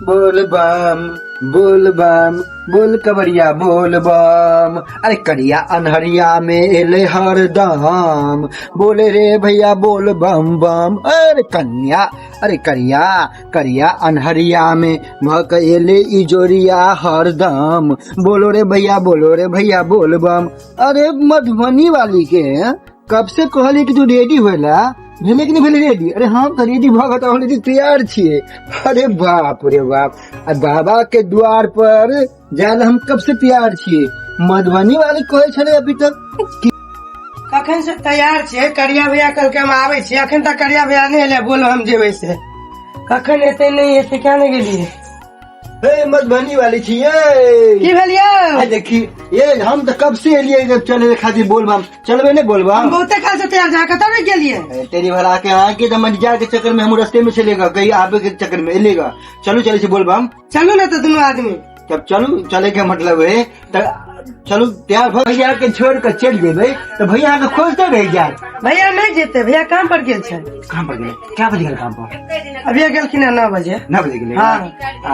बोल बम बोल बम बोल कवरिया बोल बम। अरे करिया अनहरिया में एले हरदम, बोले रे भैया बोल बम बम। अरे कन्या अरे करिया करिया अनहरिया में महक एले इजोरिया हरदम, बोलो रे भैया बोलो रे भैया बोल बम। अरे मधुबनी वाली के कब से कहली कि तू रेडी होला, भेले कि नहीं भेले रेडी? अरे हम तो रेडी भगत ऑलरेडी तैयार छिए। अरे बाप रे बाप, बाबा के द्वार पर जाए हम कब से तैयार छिए। मधुबनी वाली कहे छले अभी तक कखन से तैयार छिए। करिया भैया कल के हम आवे छिए, अखन तक करिया भैया नहीं एले। बोलो हम जेबे से कखन एते नहीं एते क्या नहीं गेलिए। मधुबनी वाली छिए की भेलिए? देखी ये हम तो कब से एलिए चले खातिर बोलबम, चलबे नहीं बोलबम। हम बहुते काल से तैयार जा कतौ नहीं गेलिए। तेरी भरा के आके तो मंजार के चक्कर में हम रास्ते में चलेगा, कहीं आबे के चक्कर में लेगा। चलो चले से बोलबम, चलो ना तो दोनों आदमी। जब चलो चले के मतलब है तो चलो तैयार भैया के छोड़ कर चल जेबे तो भैया के खोजते रह जाए। भैया नहीं जेते, भैया काम पर गेल छे। काम पर गेले? क्या बजे गेल काम पर? अभी गेलखिन 9 बजे। 9 बजे गेले? हाँ।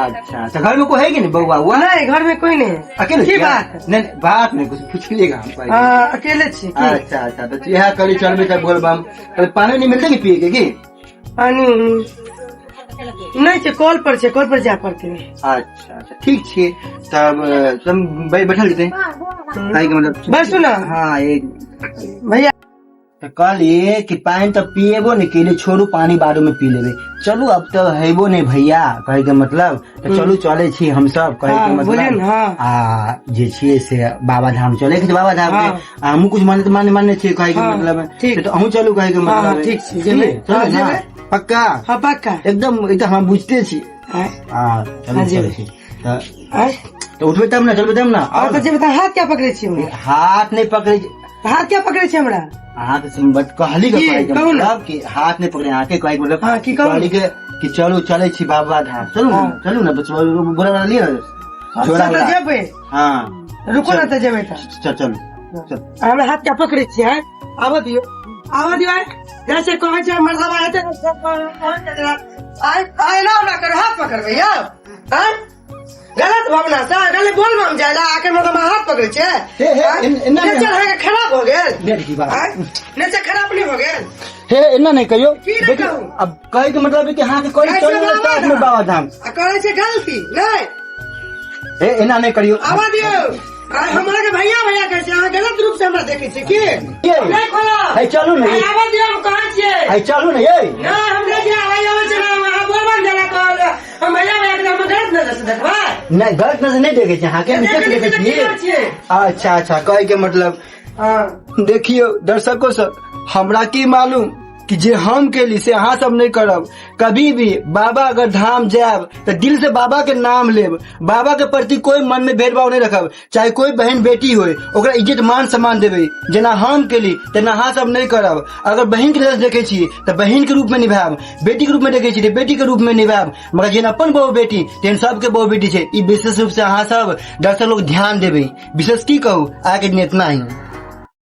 अच्छा तो घर में कोई है कि नहीं? बउआ हुआ नहीं, घर में कोई नहीं। अकेले? की बात? नहीं बात नहीं, कुछ पूछ लेगा हम। हाँ अकेले छी। अच्छा अच्छा तो यह कल चलबे तक बोलबम। पानी नहीं मिलते कि पिए के की? पानी नहीं छे, कॉल पर छे, कॉल पर जा पड़ते। अच्छा अच्छा ठीक छे। तब तुम बैठल जते मतलब बस सुना। हाँ एक भैया कहलिए कि पानी तो पिएबो नहीं के लिए, छोड़ू पानी बारू में पी लेबे। चलू अब तो हैबो नहीं भैया कहे के मतलब, तो चलू चले छी हम सब कहे के मतलब। आ जे छिए से बाबा धाम चले के बाबा धाम के हमू कुछ माने छे कहे के मतलब, तो हमू चलू कहे के मतलब। ठीक छे, जेबे पक्का? हाँ पक्का एकदम हम बुझते छी। चलू चले छी तो उठबे तब ना, चलबे तब ना। और तो जेबे हाथ क्या पकड़े छी? हाथ नहीं पकड़े। हाथ क्या पकड़े छी हमरा? हाथ से कहली मतलब कि हाथ नहीं पकड़े, आके कहे मतलब कहली के कि चलो चले छी बाबा धाम। चलू चलू ना, बस बोला लिए छोड़ा जेबे। हाँ रुको ना तो जेबे। चलो हमरा हाथ क्या पकड़े छी? आवा दियो जैसे कहे छे मर्दवा हेते आए ना करो, हाथ पकड़ भैया। गलत भावना से गले बोल में जाएला आके मतलब हाथ पकड़े छे। नेचर है खराब हो गेल, नेचर खराब नहीं हो गेल। हे इन्ना नहीं कहियो। अब कहे के मतलब कि हाँ कोई चलो बाबा धाम करे छे गलती नहीं। हे इन्ना नहीं करियो। आवा दियो हमरा के भैया भैया कहे छे, अहाँ गलत रूप से हमरा देखे छे की? नहीं खोला है चलू नहीं। आवा दियो हम कहां छिए? है चलू नहीं। ये ना हम नहीं आवे आवे चला वहां बोलबम जला कहल हम भैया भैया के हम गलत नजर से देखबा नहीं, गलत नजर नहीं देखे छे। हाँ के देखे छिए? अच्छा अच्छा कहे के मतलब देखियो दर्शकों सब, हमरा की मालूम कि जे हम के लिए से अहाँ सब नहीं करब। कभी भी बाबा अगर धाम जाब तो दिल से बाबा के नाम लेब, बाबा के प्रति कोई मन में भेदभाव नहीं रखब। चाहे कोई बहन बेटी होए ओकरा इज्जत मान सम्मान देवे, जेना हम के लिए तेना अहाँ सब नहीं करब। अगर बहन के नजर देखे छी तो बहन के रूप में निभाब, बेटी के रूप में देखे छी तो बेटी के रूप में निभाब। मगर जेना अपन बहु बेटी तेन सबके बहु बेटी छे, ई विशेष रूप से अहाँ सब दर्शक लोग ध्यान देवे। विशेष की कहू आगे दिन इतना ही।